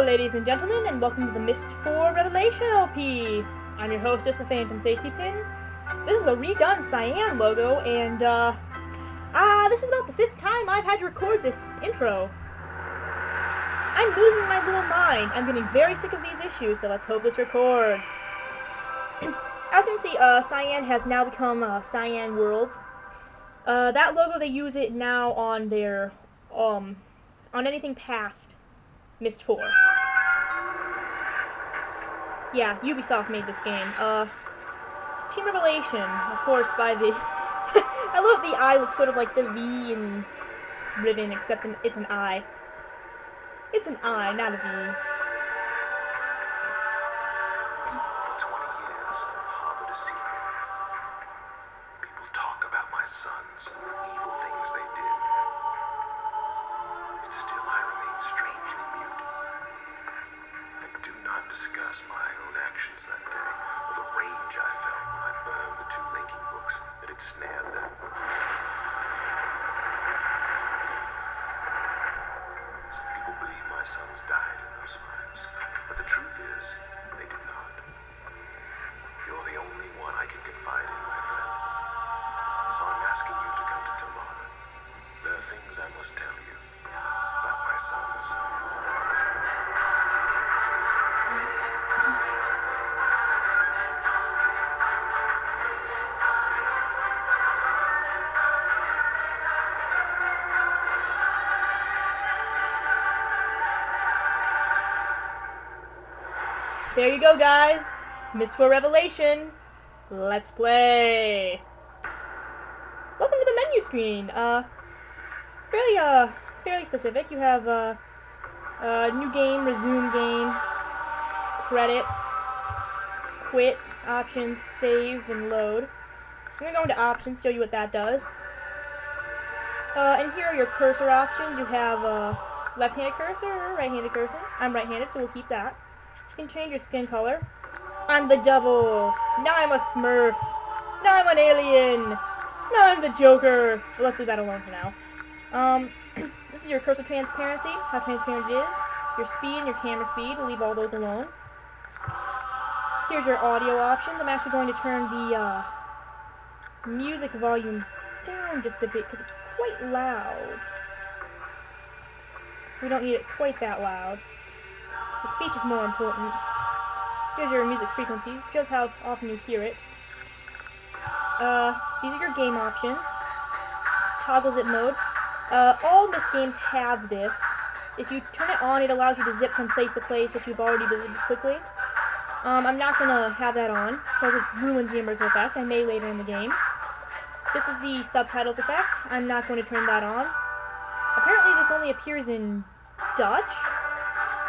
ladies and gentlemen, and welcome to the Myst IV Revelation LP. I'm your hostess, the Phantom Safety Pin. This is a redone cyan logo, and, this is about the 5th time I've had to record this intro. I'm losing my little mind. I'm getting very sick of these issues, so let's hope this records. As you can see, cyan has now become, Cyan Worlds. That logo, they use it now on their, on anything past Myst IV. Yeah, Ubisoft made this game. Team Revelation, of course, by the... I love the eye looks sort of like the V in Ribbon, except it's an I. It's an I, not a V. For 20 years, I've harbored a secret. People talk about my sons and the evil things they did. Yet still I remain strangely mute. I do not discuss my own actions that day, or the rage I felt when I burned the 2 linking books that had snared them. Some people believe my sons died in those fires, but the truth is, they did not. You're the only one I can confide in, my friend. So I'm asking you to come to tomorrow. There are things I must tell you about my sons. There you go, guys. Myst IV Revelation. Let's play. Welcome to the menu screen. Fairly specific. You have, new game, resume game, credits, quit, options, save, and load. I'm gonna go into options, show you what that does. And here are your cursor options. You have, left-handed cursor or right-handed cursor. I'm right-handed, so we'll keep that. You can change your skin color. I'm the devil. Now I'm a smurf. Now I'm an alien. Now I'm the Joker. Well, let's leave that alone for now. This is your cursor transparency, how transparent it is. Your speed and your camera speed. We'll leave all those alone. Here's your audio options. I'm actually going to turn the music volume down just a bit because it's quite loud. We don't need it quite that loud. The speech is more important. Here's your music frequency, shows how often you hear it. These are your game options. Toggle zip mode. All Myst games have this. If you turn it on, it allows you to zip from place to place that you've already visited quickly. I'm not going to have that on, because it ruins the immersive effect. I may later in the game. This is the subtitles effect. I'm not going to turn that on. Apparently this only appears in Dutch?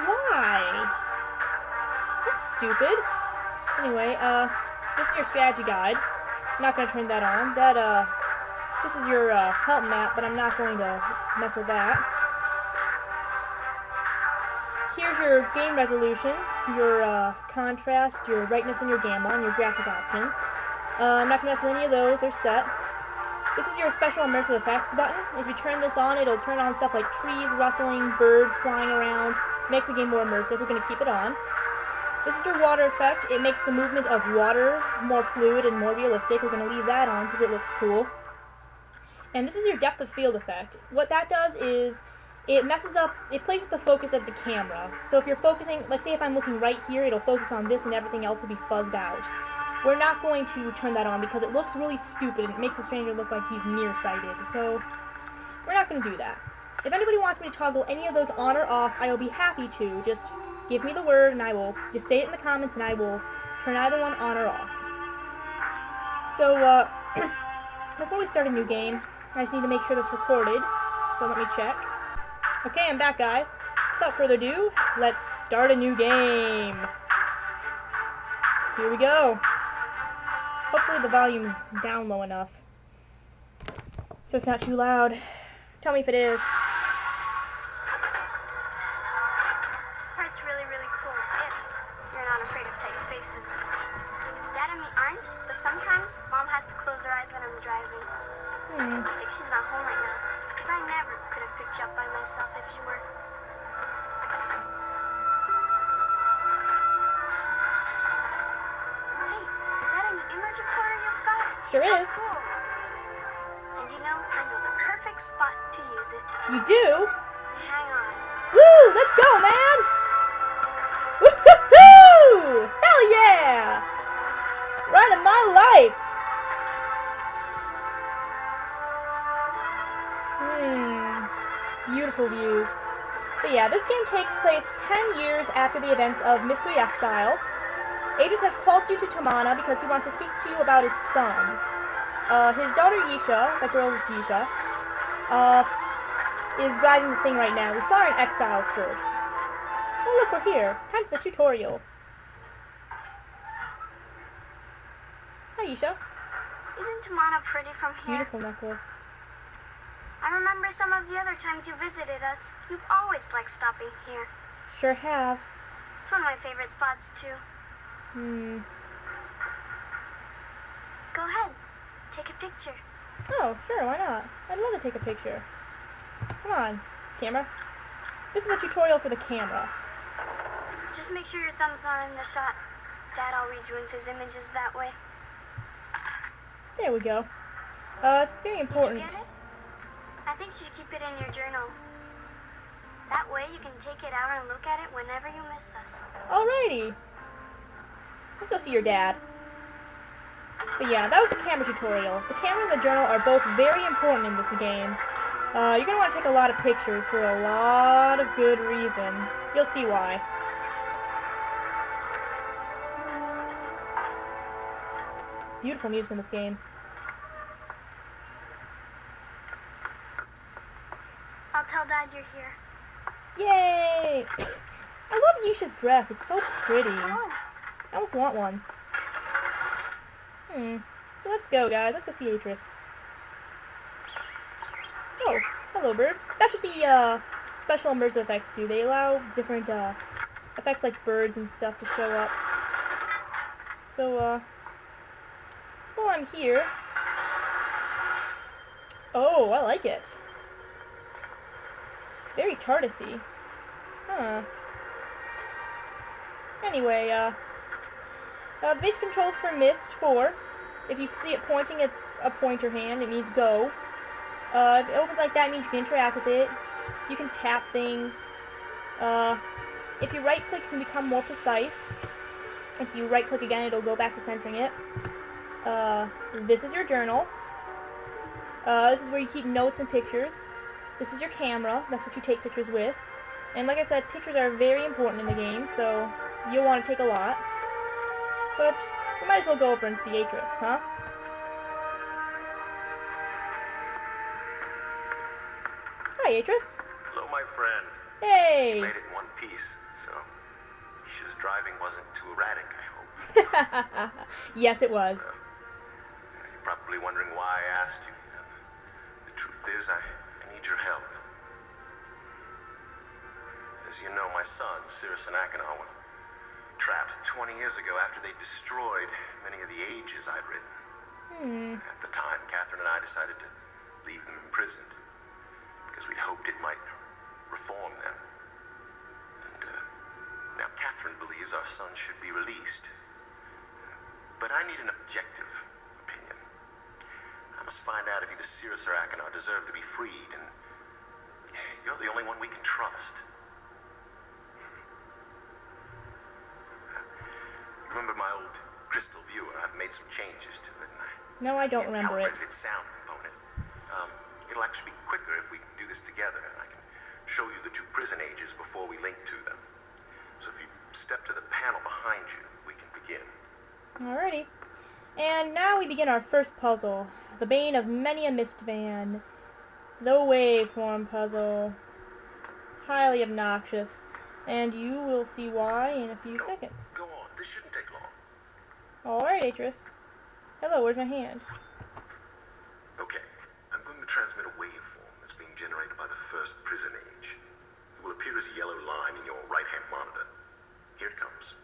Why? That's stupid. Anyway, this is your strategy guide. I'm not going to turn that on. This is your help map, but I'm not going to mess with that. Here's your game resolution, your contrast, your brightness, and your gamma, and your graphic options. I'm not going to mess with any of those. They're set. This is your special immersive effects button. If you turn this on, it'll turn on stuff like trees rustling, birds flying around. Makes the game more immersive. We're going to keep it on. This is your water effect. It makes the movement of water more fluid and more realistic. We're going to leave that on because it looks cool. And this is your depth of field effect. What that does is it messes up, it plays with the focus of the camera. So if you're focusing, like say if I'm looking right here, it'll focus on this and everything else will be fuzzed out. We're not going to turn that on because it looks really stupid and it makes the stranger look like he's nearsighted. So we're not going to do that. If anybody wants me to toggle any of those on or off, I will be happy to. Just give me the word and I will just say it in the comments and I will turn either one on or off. So, before we start a new game, I just need to make sure that's recorded. So let me check. Okay, I'm back, guys. Without further ado, let's start a new game. Here we go. Hopefully the volume's down low enough so it's not too loud. Tell me if it is. This part's really, really cool if you're not afraid of tight spaces. Dad and me aren't, but sometimes Mom has to close her eyes when I'm driving. I think she's not home right now, because I never could have picked you up by myself if she were. Sure is. Cool. And you know, I know the perfect spot to use it. You do? Hang on. Woo! Let's go, man! Woo-hoo-hoo! Hell yeah! Ride of my life! Beautiful views. But yeah, this game takes place 10 years after the events of Myst IV Exile. Atrus has called you to Tamana because he wants to speak to you about his sons. His daughter Yisha, that girl is Yisha, is driving the thing right now. We saw her in Exile first. Oh look, we're here. Time for the tutorial. Hi Yisha. Isn't Tamana pretty from here? Beautiful necklace. I remember some of the other times you visited us. You've always liked stopping here. Sure have. It's one of my favorite spots, too. Go ahead. Take a picture. Oh, sure, why not? I'd love to take a picture. Come on, camera. This is a tutorial for the camera. Just make sure your thumb's not in the shot. Dad always ruins his images that way. There we go. It's very important. Did you get it? I think you should keep it in your journal. That way you can take it out and look at it whenever you miss us. Alrighty. Let's go see your dad. But yeah, that was the camera tutorial. The camera and the journal are both very important in this game. You're going to want to take a lot of pictures for a lot of good reason. You'll see why. Beautiful music in this game. I'll tell Dad you're here. Yay! I love Yisha's dress. It's so pretty. Oh. I almost want one. So let's go, guys. Let's go see Atrus. Oh, hello, bird. That's what the special immersive effects do. They allow different effects like birds and stuff to show up. So, while I'm here... Oh, I like it. Very TARDIS-y. Huh. Anyway, basic controls for Myst IV. If you see it pointing, it's a pointer hand. It means go. If it opens like that, it means you can interact with it. You can tap things. If you right-click, you can become more precise. If you right-click again, it'll go back to centering it. This is your journal. This is where you keep notes and pictures. This is your camera. That's what you take pictures with. And like I said, pictures are very important in the game, so you'll want to take a lot. But we might as well go over and see Atrus, huh? Hi, Atrus. Hello, my friend. Hey! You made it in one piece, so Yisha's driving wasn't too erratic, I hope. Yes, it was. You're probably wondering why I asked you. The truth is, I need your help. As you know, my sons, Cirrus and Achenar, were trapped 20 years ago after they destroyed many of the ages I'd written. At the time, Catherine and I decided to leave them imprisoned because we'd hoped it might reform them. And now Catherine believes our sons should be released. But I need an objective opinion. I must find out if either Cirrus or Achenar deserve to be freed, and you're the only one we can trust. Remember my old crystal viewer? I've made some changes to it. No, I don't remember it. Calibrated its sound component. It'll actually be quicker if we can do this together, and I can show you the two prison ages before we link to them. So if you step to the panel behind you, we can begin. Alrighty. And now we begin our first puzzle. The bane of many a Myst fan. The Waveform puzzle. Highly obnoxious. And you will see why in a few seconds. Go on. This shouldn't take long. Alright, Atrus. Hello, where's my hand? Okay. I'm going to transmit a waveform that's being generated by the first prison age. It will appear as a yellow line in your right-hand monitor. Here it comes.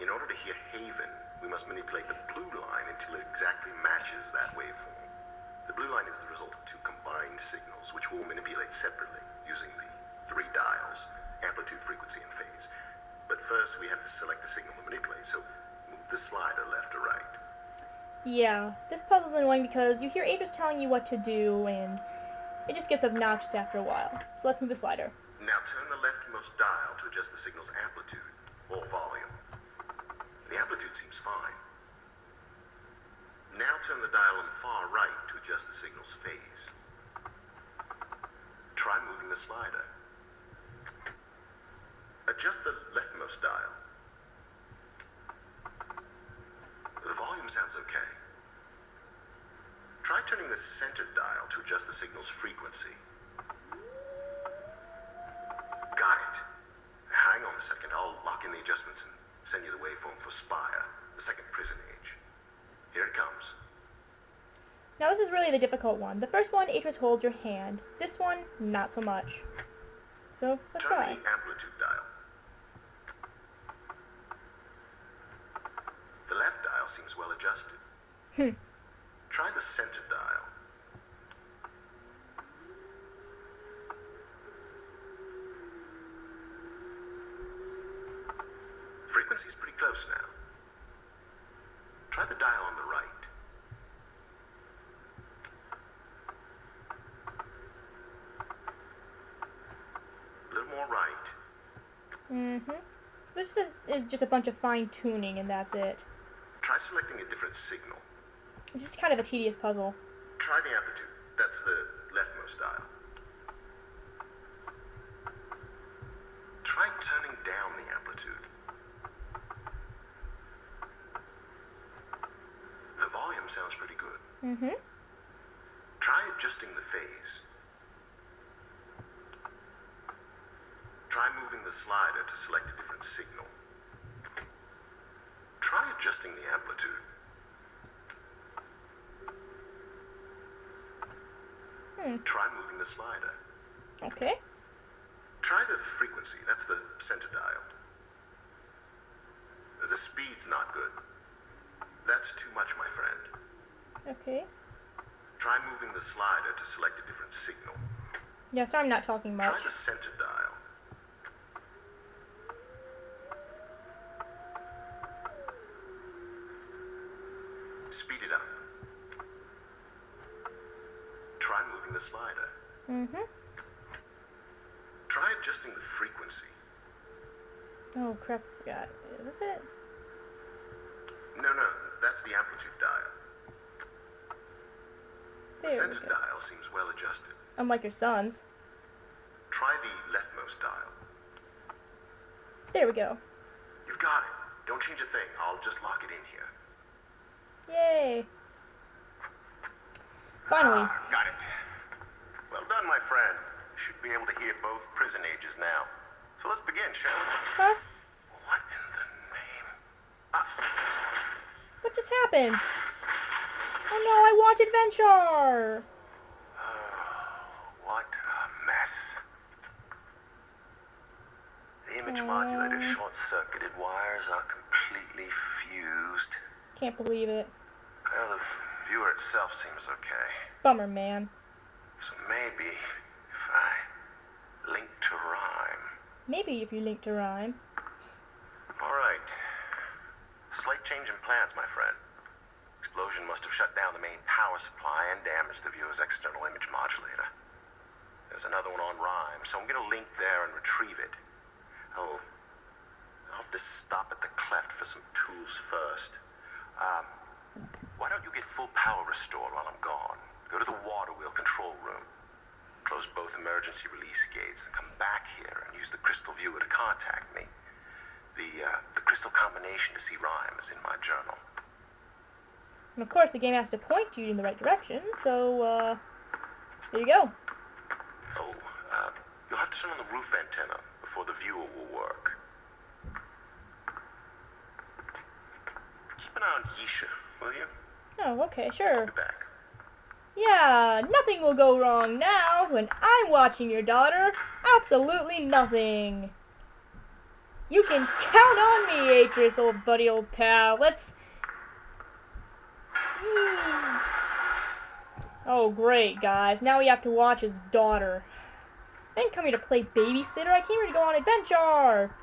In order to hear Haven, we must manipulate the blue line until it exactly matches that waveform. The blue line is the result of two combined signals, which we'll manipulate separately using the 3 dials, amplitude, frequency, and phase. But first, we have to select the signal to manipulate, so move the slider left or right. Yeah, this puzzle's annoying because you hear Atrus telling you what to do, and it just gets obnoxious after a while. So let's move the slider. Now turn the leftmost dial to adjust the signal's amplitude or volume. The amplitude seems fine. Now turn the dial on the far right to adjust the signal's phase. Try moving the slider. Adjust the leftmost dial. The volume sounds okay. Try turning the center dial to adjust the signal's frequency. Got it. Hang on a second. I'll lock in the adjustments and send you the waveform for Spire, the second prison age. Here it comes. Now this is really the difficult one. The first one, Atrus holds your hand. This one, not so much. So, let's Turn try. the amplitude dial. The left dial seems well adjusted. Try the center dial. Frequency's pretty close now. Try the dial on the right. A little more right. This is just a bunch of fine-tuning, and that's it. Try selecting a different signal. It's just kind of a tedious puzzle. Try the amplitude. That's the leftmost dial. Try turning down the amplitude. The volume sounds pretty good. Try adjusting the phase. Try moving the slider to select a different signal. Try adjusting the amplitude. Try moving the slider. Okay. Try the frequency. That's the center dial. The speed's not good. That's too much, my friend. Okay. Try moving the slider to select a different signal. Yeah, so I'm not talking much. Try the center dial. Speed it up. Try moving the slider. Try adjusting the frequency. Oh, crap. God. Is this it? No, that's the amplitude dial. The There we center go. dial seems well adjusted. Unlike your son's. Try the leftmost dial. There we go. You've got it. Don't change a thing. I'll just lock it in here. Yay. Finally. Got it. Well done, my friend. You should be able to hear both prison ages now. So let's begin, shall we? Huh? What in the name? What just happened? Oh no, I want adventure! What a mess. The image modulator short-circuited wires are completely fused. Can't believe it. Well, the viewer itself seems okay. Bummer, man. So maybe if I link to rhyme. Maybe if you link to rhyme. All right. Slight change in plans, my friend. Explosion must have shut down the main power supply and damaged the viewer's external image modulator. There's another one on rhyme, so I'm gonna link there and retrieve it. I'll have to stop at the cleft for some tools first. Why don't you get full power restored while I'm gone? Go to the water wheel control room. Close both emergency release gates and come back here and use the crystal viewer to contact me. The crystal combination to see rhyme is in my journal. And of course, the game has to point you in the right direction, so, there you go. Oh, you'll have to turn on the roof antenna before the viewer will work. Keep an eye on Yisha, will you? Oh, okay, sure. Be back. Yeah, nothing will go wrong now when I'm watching your daughter. Absolutely nothing. You can count on me, Atrus, old buddy, old pal. Let's... Oh, great, guys. Now we have to watch his daughter. I didn't come here to play babysitter. I came here to go on adventure.